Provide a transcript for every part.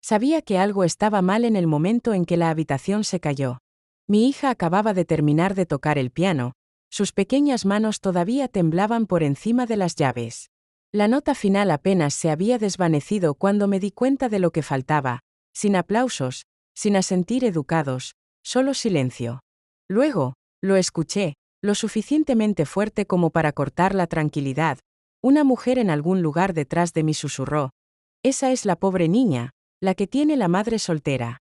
Sabía que algo estaba mal en el momento en que la habitación se cayó. Mi hija acababa de terminar de tocar el piano. Sus pequeñas manos todavía temblaban por encima de las llaves. La nota final apenas se había desvanecido cuando me di cuenta de lo que faltaba. Sin aplausos, sin asentir educados, solo silencio. Luego, lo escuché, lo suficientemente fuerte como para cortar la tranquilidad. Una mujer en algún lugar detrás de mí susurró: «Esa es la pobre niña, la que tiene la madre soltera».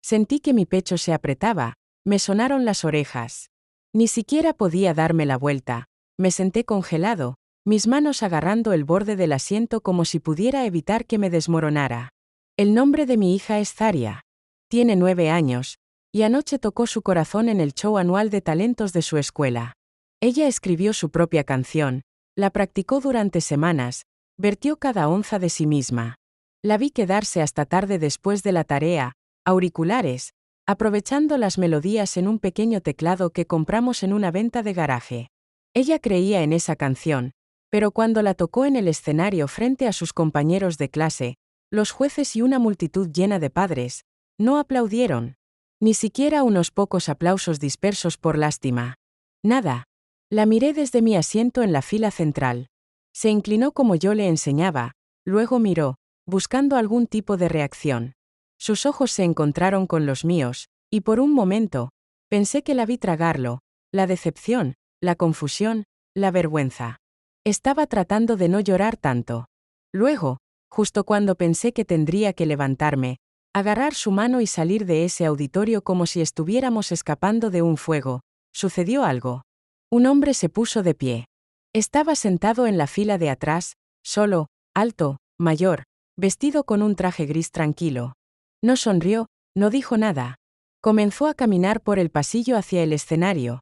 Sentí que mi pecho se apretaba, me sonaron las orejas. Ni siquiera podía darme la vuelta. Me senté congelado, mis manos agarrando el borde del asiento como si pudiera evitar que me desmoronara. El nombre de mi hija es Zaria. Tiene 9 años, y anoche tocó su corazón en el show anual de talentos de su escuela. Ella escribió su propia canción, la practicó durante semanas, vertió cada onza de sí misma. La vi quedarse hasta tarde después de la tarea, auriculares, aprovechando las melodías en un pequeño teclado que compramos en una venta de garaje. Ella creía en esa canción, pero cuando la tocó en el escenario frente a sus compañeros de clase, los jueces y una multitud llena de padres, no aplaudieron. Ni siquiera unos pocos aplausos dispersos por lástima. Nada. La miré desde mi asiento en la fila central. Se inclinó como yo le enseñaba, luego miró, buscando algún tipo de reacción. Sus ojos se encontraron con los míos, y por un momento, pensé que la vi tragarlo, la decepción, la confusión, la vergüenza. Estaba tratando de no llorar tanto. Luego, justo cuando pensé que tendría que levantarme, agarrar su mano y salir de ese auditorio como si estuviéramos escapando de un fuego, sucedió algo. Un hombre se puso de pie. Estaba sentado en la fila de atrás, solo, alto, mayor, vestido con un traje gris tranquilo. No sonrió, no dijo nada. Comenzó a caminar por el pasillo hacia el escenario.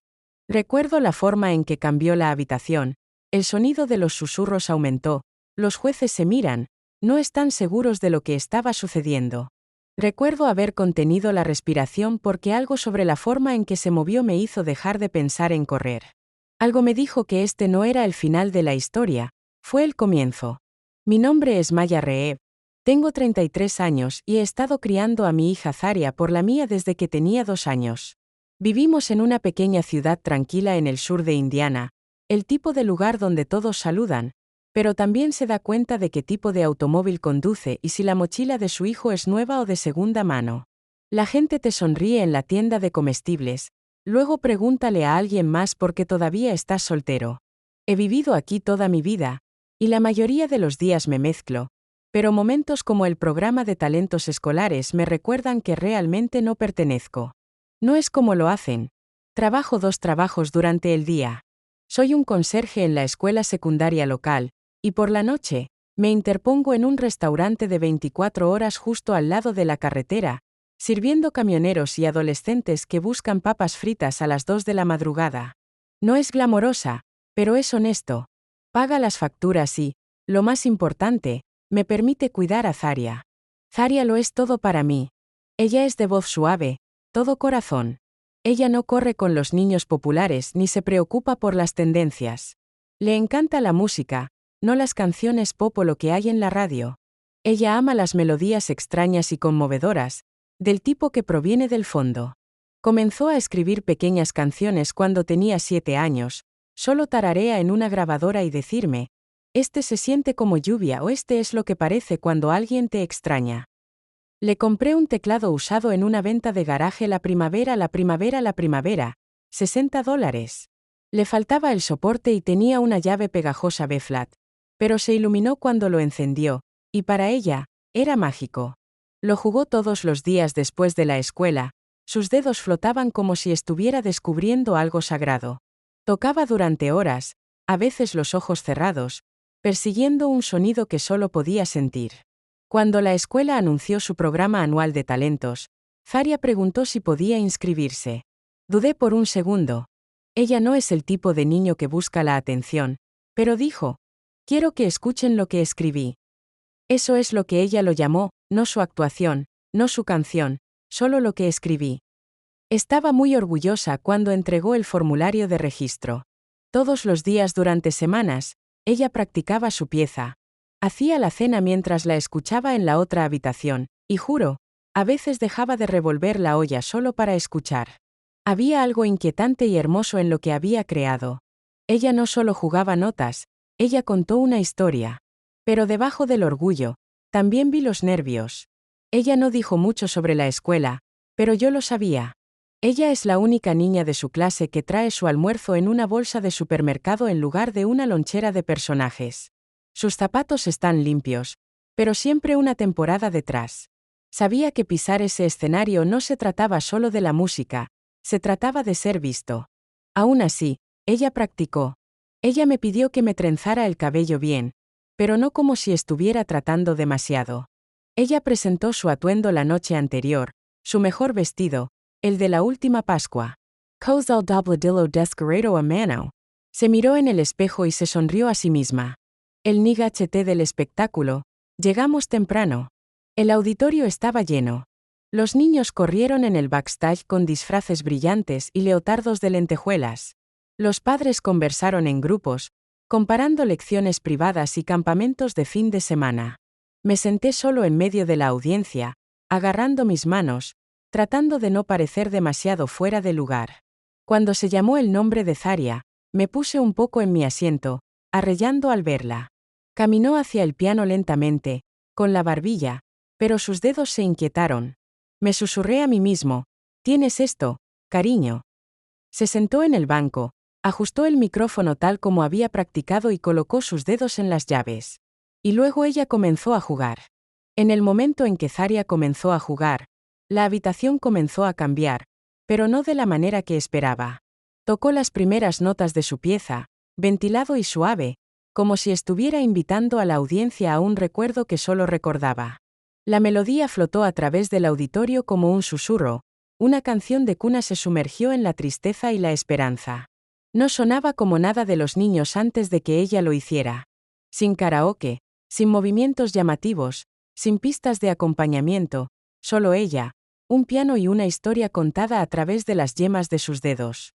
Recuerdo la forma en que cambió la habitación, el sonido de los susurros aumentó, los jueces se miran, no están seguros de lo que estaba sucediendo. Recuerdo haber contenido la respiración porque algo sobre la forma en que se movió me hizo dejar de pensar en correr. Algo me dijo que este no era el final de la historia, fue el comienzo. Mi nombre es Maya Reeb. Tengo 33 años y he estado criando a mi hija Zaria por la mía desde que tenía 2 años. Vivimos en una pequeña ciudad tranquila en el sur de Indiana, el tipo de lugar donde todos saludan, pero también se da cuenta de qué tipo de automóvil conduce y si la mochila de su hijo es nueva o de segunda mano. La gente te sonríe en la tienda de comestibles, luego pregúntale a alguien más por qué todavía estás soltero. He vivido aquí toda mi vida, y la mayoría de los días me mezclo, pero momentos como el programa de talentos escolares me recuerdan que realmente no pertenezco. No es como lo hacen. Trabajo 2 trabajos durante el día. Soy un conserje en la escuela secundaria local, y por la noche, me interpongo en un restaurante de 24 horas justo al lado de la carretera, sirviendo camioneros y adolescentes que buscan papas fritas a las 2 de la madrugada. No es glamorosa, pero es honesto. Paga las facturas y, lo más importante, me permite cuidar a Zaria. Zaria lo es todo para mí. Ella es de voz suave, todo corazón. Ella no corre con los niños populares ni se preocupa por las tendencias. Le encanta la música, no las canciones pop o lo que hay en la radio. Ella ama las melodías extrañas y conmovedoras, del tipo que proviene del fondo. Comenzó a escribir pequeñas canciones cuando tenía 7 años, solo tararea en una grabadora y decirme: «Este se siente como lluvia» o «Este es lo que parece cuando alguien te extraña». Le compré un teclado usado en una venta de garaje la primavera, $60. Le faltaba el soporte y tenía una llave pegajosa B-flat, pero se iluminó cuando lo encendió, y para ella, era mágico. Lo jugó todos los días después de la escuela, sus dedos flotaban como si estuviera descubriendo algo sagrado. Tocaba durante horas, a veces los ojos cerrados, persiguiendo un sonido que solo podía sentir. Cuando la escuela anunció su programa anual de talentos, Zaria preguntó si podía inscribirse. Dudé por un segundo. Ella no es el tipo de niño que busca la atención, pero dijo: «Quiero que escuchen lo que escribí». Eso es lo que ella lo llamó, no su actuación, no su canción, solo lo que escribí. Estaba muy orgullosa cuando entregó el formulario de registro. Todos los días durante semanas, ella practicaba su pieza. Hacía la cena mientras la escuchaba en la otra habitación, Y juro, a veces dejaba de revolver la olla solo para escuchar. Había algo inquietante y hermoso en lo que había creado. Ella no solo jugaba notas, ella contó una historia. Pero debajo del orgullo, también vi los nervios. Ella no dijo mucho sobre la escuela, pero yo lo sabía. Ella es la única niña de su clase que trae su almuerzo en una bolsa de supermercado en lugar de una lonchera de personajes. Sus zapatos están limpios, pero siempre una temporada detrás. Sabía que pisar ese escenario no se trataba solo de la música, se trataba de ser visto. Aún así, ella practicó. Ella me pidió que me trenzara el cabello bien, pero no como si estuviera tratando demasiado. Ella presentó su atuendo la noche anterior, su mejor vestido, el de la última Pascua. Cos al dobladillo descarado a mano. Se miró en el espejo y se sonrió a sí misma. El NYHT del espectáculo. Llegamos temprano. El auditorio estaba lleno. Los niños corrieron en el backstage con disfraces brillantes y leotardos de lentejuelas. Los padres conversaron en grupos, comparando lecciones privadas y campamentos de fin de semana. Me senté solo en medio de la audiencia, agarrando mis manos, tratando de no parecer demasiado fuera de lugar. Cuando se llamó el nombre de Zarya, me puse un poco en mi asiento, arrellando al verla. Caminó hacia el piano lentamente, con la barbilla, pero sus dedos se inquietaron. Me susurré a mí mismo, ¿tienes esto, cariño? Se sentó en el banco, ajustó el micrófono tal como había practicado y colocó sus dedos en las llaves. Y luego ella comenzó a jugar. En el momento en que Zarya comenzó a jugar, la habitación comenzó a cambiar, pero no de la manera que esperaba. Tocó las primeras notas de su pieza, ventilado y suave, como si estuviera invitando a la audiencia a un recuerdo que solo recordaba. La melodía flotó a través del auditorio como un susurro, una canción de cuna se sumergió en la tristeza y la esperanza. No sonaba como nada de los niños antes de que ella lo hiciera. Sin karaoke, sin movimientos llamativos, sin pistas de acompañamiento, solo ella, un piano y una historia contada a través de las yemas de sus dedos.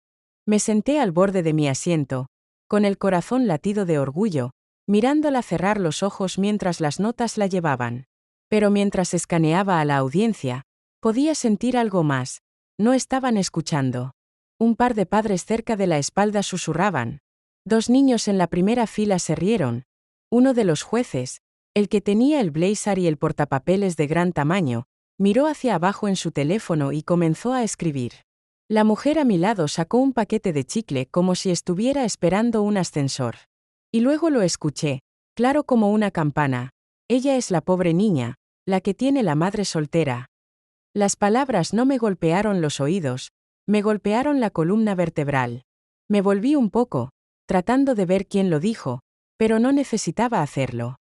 Me senté al borde de mi asiento, con el corazón latido de orgullo, mirándola cerrar los ojos mientras las notas la llevaban. Pero mientras escaneaba a la audiencia, podía sentir algo más. No estaban escuchando. Un par de padres cerca de la espalda susurraban. Dos niños en la primera fila se rieron. Uno de los jueces, el que tenía el blazer y el portapapeles de gran tamaño, miró hacia abajo en su teléfono y comenzó a escribir. La mujer a mi lado sacó un paquete de chicle como si estuviera esperando un ascensor. Y luego lo escuché, claro como una campana. Ella es la pobre niña, la que tiene la madre soltera. Las palabras no me golpearon los oídos, me golpearon la columna vertebral. Me volví un poco, tratando de ver quién lo dijo, pero no necesitaba hacerlo.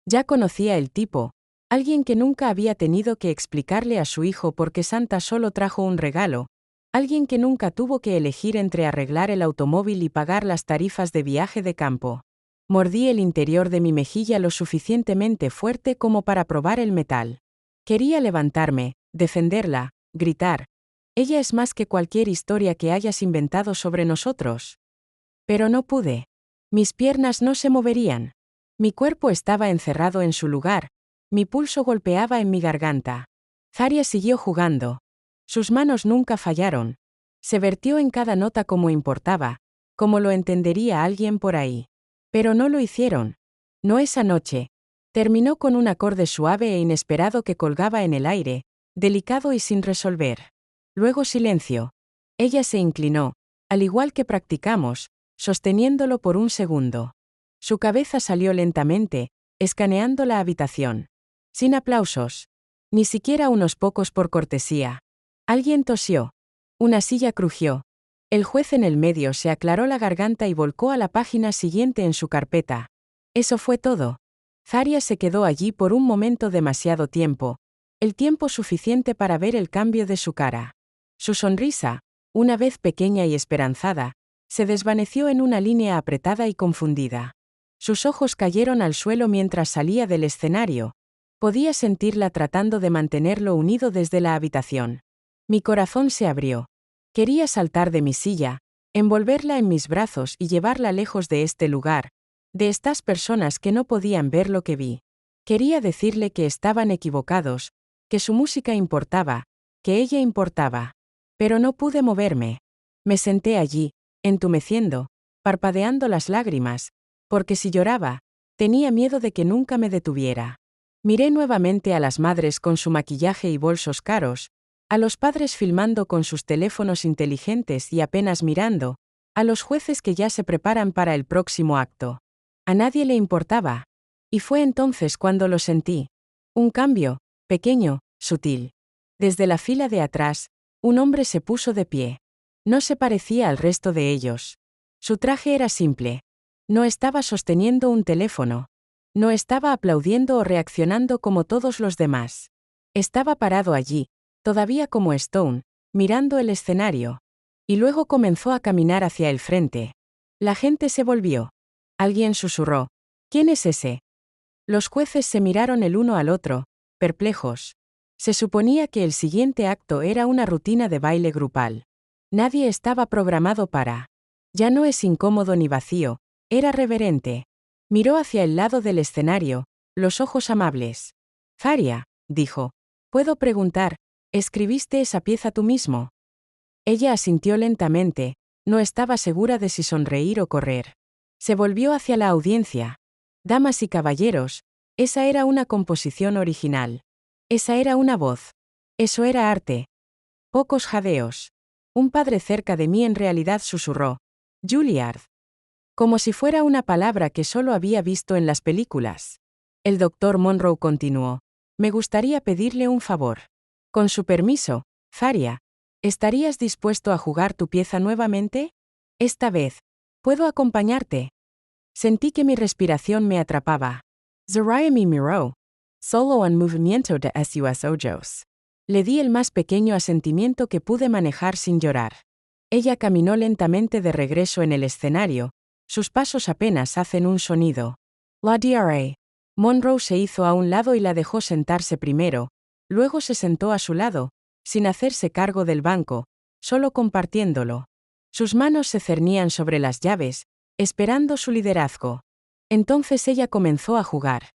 Ya conocía el tipo, alguien que nunca había tenido que explicarle a su hijo por qué Santa solo trajo un regalo, alguien que nunca tuvo que elegir entre arreglar el automóvil y pagar las tarifas de viaje de campo. Mordí el interior de mi mejilla lo suficientemente fuerte como para probar el metal. Quería levantarme, defenderla, gritar. Ella es más que cualquier historia que hayas inventado sobre nosotros. Pero no pude. Mis piernas no se moverían. Mi cuerpo estaba encerrado en su lugar. Mi pulso golpeaba en mi garganta. Zarya siguió jugando. Sus manos nunca fallaron. Se vertió en cada nota como importaba, como lo entendería alguien por ahí. Pero no lo hicieron. No esa noche. Terminó con un acorde suave e inesperado que colgaba en el aire, delicado y sin resolver. Luego silencio. Ella se inclinó, al igual que practicamos, sosteniéndolo por un segundo. Su cabeza salió lentamente, escaneando la habitación. Sin aplausos. Ni siquiera unos pocos por cortesía. Alguien tosió. Una silla crujió. El juez en el medio se aclaró la garganta y volcó a la página siguiente en su carpeta. Eso fue todo. Zarya se quedó allí por un momento demasiado tiempo, el tiempo suficiente para ver el cambio de su cara. Su sonrisa, una vez pequeña y esperanzada, se desvaneció en una línea apretada y confundida. Sus ojos cayeron al suelo mientras salía del escenario. Podía sentirla tratando de mantenerlo unido desde la habitación. Mi corazón se abrió. Quería saltar de mi silla, envolverla en mis brazos y llevarla lejos de este lugar, de estas personas que no podían ver lo que vi. Quería decirle que estaban equivocados, que su música importaba, que ella importaba. Pero no pude moverme. Me senté allí, entumeciendo, parpadeando las lágrimas, porque si lloraba, tenía miedo de que nunca me detuviera. Miré nuevamente a las madres con su maquillaje y bolsos caros, a los padres filmando con sus teléfonos inteligentes y apenas mirando, a los jueces que ya se preparan para el próximo acto. A nadie le importaba. Y fue entonces cuando lo sentí. Un cambio, pequeño, sutil. Desde la fila de atrás, un hombre se puso de pie. No se parecía al resto de ellos. Su traje era simple. No estaba sosteniendo un teléfono. No estaba aplaudiendo o reaccionando como todos los demás. Estaba parado allí, todavía como Stone, mirando el escenario. Y luego comenzó a caminar hacia el frente. La gente se volvió. Alguien susurró: ¿Quién es ese? Los jueces se miraron el uno al otro, perplejos. Se suponía que el siguiente acto era una rutina de baile grupal. Nadie estaba programado para. Ya no es incómodo ni vacío, era reverente. Miró hacia el lado del escenario, los ojos amables. Faria, dijo. ¿Puedo preguntar, escribiste esa pieza tú mismo? Ella asintió lentamente, no estaba segura de si sonreír o correr. Se volvió hacia la audiencia. Damas y caballeros, esa era una composición original. Esa era una voz. Eso era arte. Pocos jadeos. Un padre cerca de mí en realidad susurró: Juilliard. Como si fuera una palabra que solo había visto en las películas. El doctor Monroe continuó: Me gustaría pedirle un favor. Con su permiso, Faria, ¿estarías dispuesto a jugar tu pieza nuevamente? Esta vez, ¿puedo acompañarte? Sentí que mi respiración me atrapaba. Zoraya me miró. Solo un movimiento de sus ojos. Le di el más pequeño asentimiento que pude manejar sin llorar. Ella caminó lentamente de regreso en el escenario. Sus pasos apenas hacen un sonido. La DRA. Monroe se hizo a un lado y la dejó sentarse primero, luego se sentó a su lado, sin hacerse cargo del banco, solo compartiéndolo. Sus manos se cernían sobre las llaves, esperando su liderazgo. Entonces ella comenzó a jugar.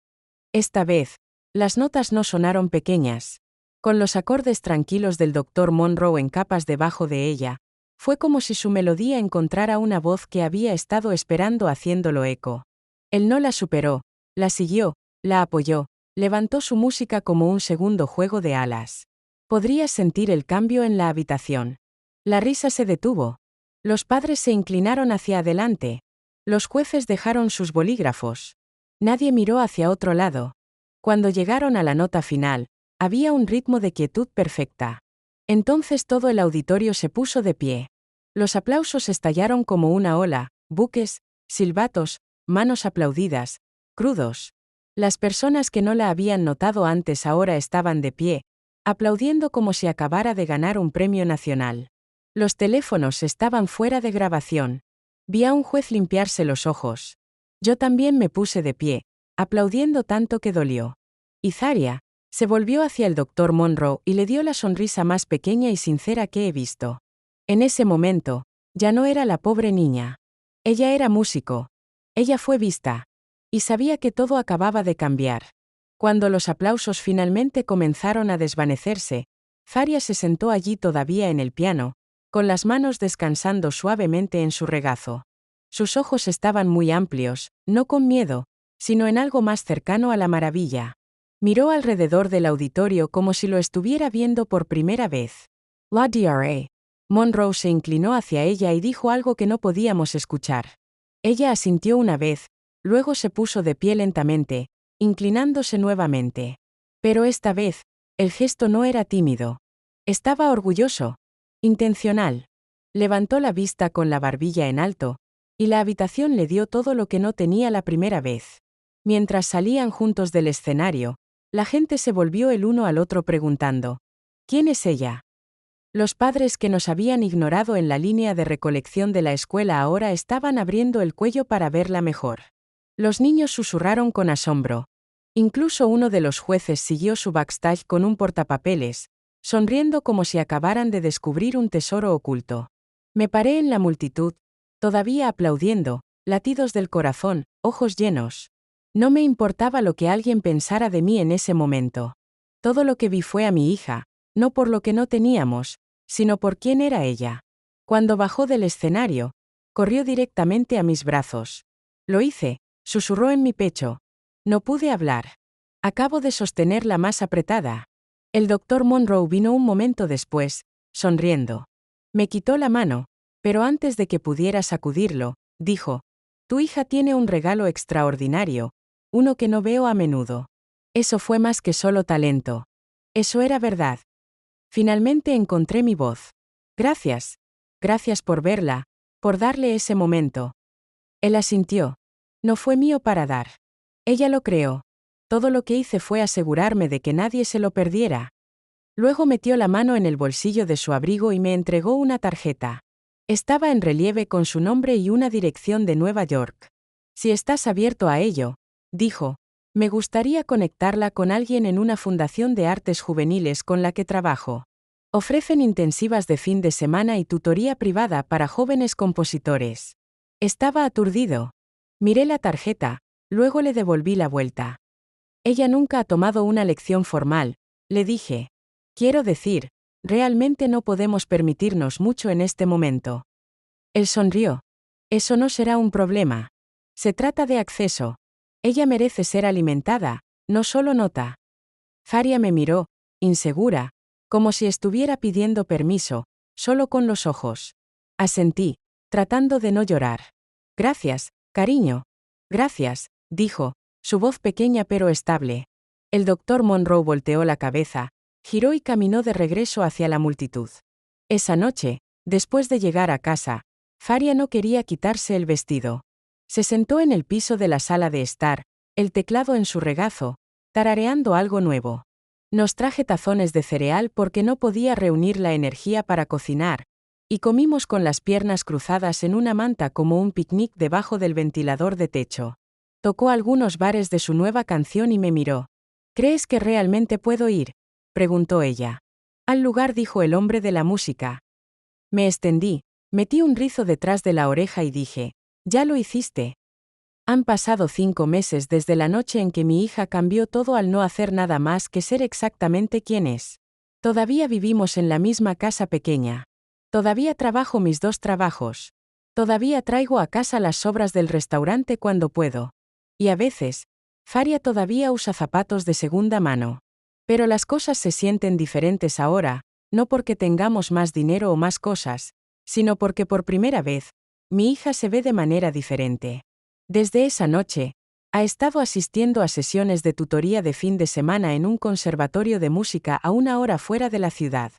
Esta vez, las notas no sonaron pequeñas. Con los acordes tranquilos del doctor Monroe en capas debajo de ella, fue como si su melodía encontrara una voz que había estado esperando haciéndolo eco. Él no la superó, la siguió, la apoyó, levantó su música como un segundo juego de alas. Podrías sentir el cambio en la habitación. La risa se detuvo. Los padres se inclinaron hacia adelante. Los jueces dejaron sus bolígrafos. Nadie miró hacia otro lado. Cuando llegaron a la nota final, había un ritmo de quietud perfecta. Entonces todo el auditorio se puso de pie. Los aplausos estallaron como una ola, buques, silbatos, manos aplaudidas, crudos. Las personas que no la habían notado antes ahora estaban de pie, aplaudiendo como si acabara de ganar un premio nacional. Los teléfonos estaban fuera de grabación. Vi a un juez limpiarse los ojos. Yo también me puse de pie, aplaudiendo tanto que dolió. Y Zaria se volvió hacia el doctor Monroe y le dio la sonrisa más pequeña y sincera que he visto. En ese momento, ya no era la pobre niña. Ella era músico. Ella fue vista. Y sabía que todo acababa de cambiar. Cuando los aplausos finalmente comenzaron a desvanecerse, Zaria se sentó allí todavía en el piano, con las manos descansando suavemente en su regazo. Sus ojos estaban muy amplios, no con miedo, sino en algo más cercano a la maravilla. Miró alrededor del auditorio como si lo estuviera viendo por primera vez. La DRA. Monroe se inclinó hacia ella y dijo algo que no podíamos escuchar. Ella asintió una vez, luego se puso de pie lentamente, inclinándose nuevamente. Pero esta vez, el gesto no era tímido. Estaba orgulloso. Intencional. Levantó la vista con la barbilla en alto, y la habitación le dio todo lo que no tenía la primera vez. Mientras salían juntos del escenario, la gente se volvió el uno al otro preguntando: ¿Quién es ella? Los padres que nos habían ignorado en la línea de recolección de la escuela ahora estaban abriendo el cuello para verla mejor. Los niños susurraron con asombro. Incluso uno de los jueces siguió su backstage con un portapapeles, sonriendo como si acabaran de descubrir un tesoro oculto. Me paré en la multitud, todavía aplaudiendo, latidos del corazón, ojos llenos. No me importaba lo que alguien pensara de mí en ese momento. Todo lo que vi fue a mi hija, no por lo que no teníamos, sino por quién era ella. Cuando bajó del escenario, corrió directamente a mis brazos. Lo hice, susurró en mi pecho. No pude hablar. Acabo de sostenerla más apretada. El doctor Monroe vino un momento después, sonriendo. Me quitó la mano, pero antes de que pudiera sacudirlo, dijo: Tu hija tiene un regalo extraordinario, uno que no veo a menudo. Eso fue más que solo talento. Eso era verdad. Finalmente encontré mi voz. Gracias. Gracias por verla, por darle ese momento. Él asintió. No fue mío para dar. Ella lo creó. Todo lo que hice fue asegurarme de que nadie se lo perdiera. Luego metió la mano en el bolsillo de su abrigo y me entregó una tarjeta. Estaba en relieve con su nombre y una dirección de Nueva York. Si estás abierto a ello, dijo, me gustaría conectarla con alguien en una fundación de artes juveniles con la que trabajo. Ofrecen intensivas de fin de semana y tutoría privada para jóvenes compositores. Estaba aturdido. Miré la tarjeta, luego le devolví la vuelta. Ella nunca ha tomado una lección formal, le dije. Quiero decir, realmente no podemos permitirnos mucho en este momento. Él sonrió. Eso no será un problema. Se trata de acceso. Ella merece ser alimentada, no solo nota. Faria me miró, insegura, como si estuviera pidiendo permiso, solo con los ojos. Asentí, tratando de no llorar. Gracias, cariño. Gracias, dijo, su voz pequeña pero estable. El doctor Monroe volteó la cabeza, giró y caminó de regreso hacia la multitud. Esa noche, después de llegar a casa, Faria no quería quitarse el vestido. Se sentó en el piso de la sala de estar, el teclado en su regazo, tarareando algo nuevo. Nos traje tazones de cereal porque no podía reunir la energía para cocinar, y comimos con las piernas cruzadas en una manta como un picnic debajo del ventilador de techo. Tocó algunos bares de su nueva canción y me miró. ¿Crees que realmente puedo ir?, preguntó ella. Al lugar, dijo el hombre de la música. Me extendí, metí un rizo detrás de la oreja y dije, ya lo hiciste. Han pasado 5 meses desde la noche en que mi hija cambió todo al no hacer nada más que ser exactamente quien es. Todavía vivimos en la misma casa pequeña. Todavía trabajo mis 2 trabajos. Todavía traigo a casa las sobras del restaurante cuando puedo. Y a veces, Faria todavía usa zapatos de segunda mano. Pero las cosas se sienten diferentes ahora, no porque tengamos más dinero o más cosas, sino porque por primera vez, mi hija se ve de manera diferente. Desde esa noche, ha estado asistiendo a sesiones de tutoría de fin de semana en un conservatorio de música a 1 hora fuera de la ciudad.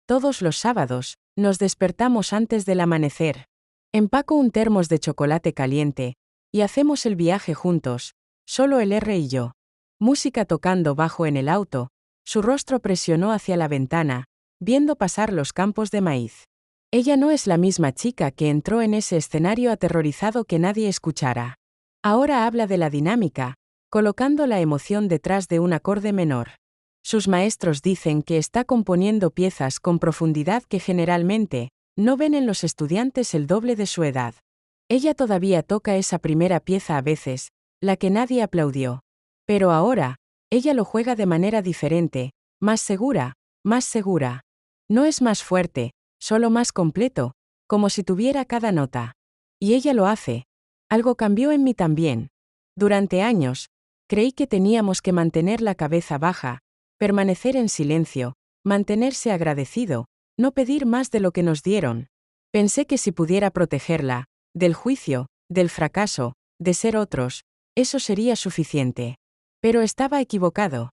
Todos los sábados, nos despertamos antes del amanecer. Empaco un termos de chocolate caliente, y hacemos el viaje juntos, solo el R y yo. Música tocando bajo en el auto, su rostro presionó hacia la ventana, viendo pasar los campos de maíz. Ella no es la misma chica que entró en ese escenario aterrorizado que nadie escuchara. Ahora habla de la dinámica, colocando la emoción detrás de un acorde menor. Sus maestros dicen que está componiendo piezas con profundidad que generalmente no ven en los estudiantes el doble de su edad. Ella todavía toca esa primera pieza a veces, la que nadie aplaudió. Pero ahora, ella lo juega de manera diferente, más segura, más segura. No es más fuerte, solo más completo, como si tuviera cada nota. Y ella lo hace. Algo cambió en mí también. Durante años, creí que teníamos que mantener la cabeza baja, permanecer en silencio, mantenerse agradecido, no pedir más de lo que nos dieron. Pensé que si pudiera protegerla, del juicio, del fracaso, de ser otros, eso sería suficiente. Pero estaba equivocado.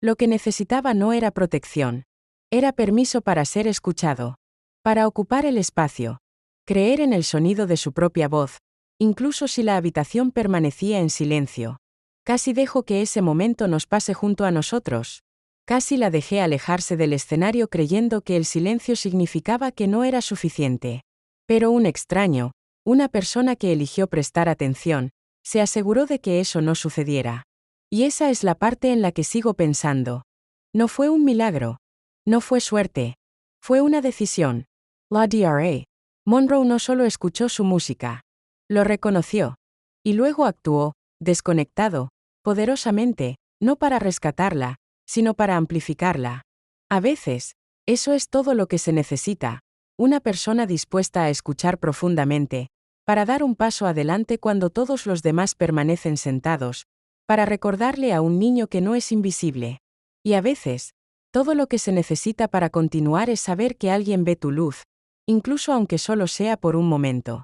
Lo que necesitaba no era protección. Era permiso para ser escuchado. Para ocupar el espacio. Creer en el sonido de su propia voz, incluso si la habitación permanecía en silencio. Casi dejo que ese momento nos pase junto a nosotros. Casi la dejé alejarse del escenario creyendo que el silencio significaba que no era suficiente. Pero un extraño, una persona que eligió prestar atención, se aseguró de que eso no sucediera. Y esa es la parte en la que sigo pensando. No fue un milagro. No fue suerte. Fue una decisión. La Dra. Monroe no solo escuchó su música. Lo reconoció. Y luego actuó, desconectado, poderosamente, no para rescatarla, sino para amplificarla. A veces, eso es todo lo que se necesita, una persona dispuesta a escuchar profundamente, para dar un paso adelante cuando todos los demás permanecen sentados, para recordarle a un niño que no es invisible. Y a veces, todo lo que se necesita para continuar es saber que alguien ve tu luz, incluso aunque solo sea por un momento.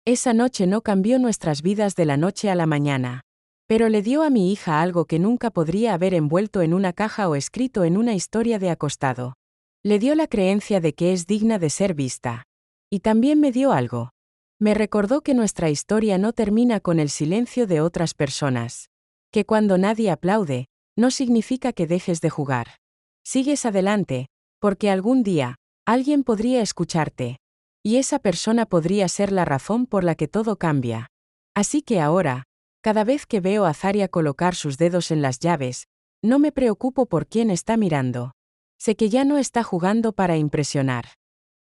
Esa noche no cambió nuestras vidas de la noche a la mañana, pero le dio a mi hija algo que nunca podría haber envuelto en una caja o escrito en una historia de acostado. Le dio la creencia de que es digna de ser vista. Y también me dio algo. Me recordó que nuestra historia no termina con el silencio de otras personas. Que cuando nadie aplaude, no significa que dejes de jugar. Sigues adelante, porque algún día, alguien podría escucharte. Y esa persona podría ser la razón por la que todo cambia. Así que ahora, cada vez que veo a Zaria colocar sus dedos en las llaves, no me preocupo por quién está mirando. Sé que ya no está jugando para impresionar.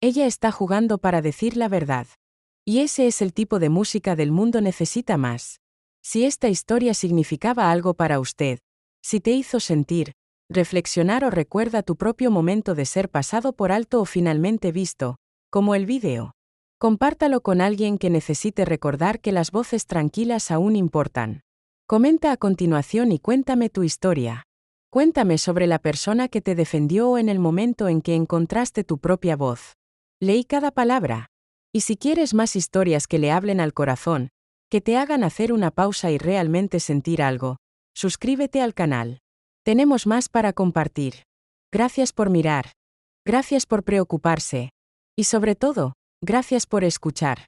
Ella está jugando para decir la verdad. Y ese es el tipo de música del mundo necesita más. Si esta historia significaba algo para usted, si te hizo sentir, reflexionar o recuerda tu propio momento de ser pasado por alto o finalmente visto, como el vídeo, compártalo con alguien que necesite recordar que las voces tranquilas aún importan. Comenta a continuación y cuéntame tu historia. Cuéntame sobre la persona que te defendió o en el momento en que encontraste tu propia voz. Leí cada palabra. Y si quieres más historias que le hablen al corazón, que te hagan hacer una pausa y realmente sentir algo, suscríbete al canal. Tenemos más para compartir. Gracias por mirar. Gracias por preocuparse. Y sobre todo, gracias por escuchar.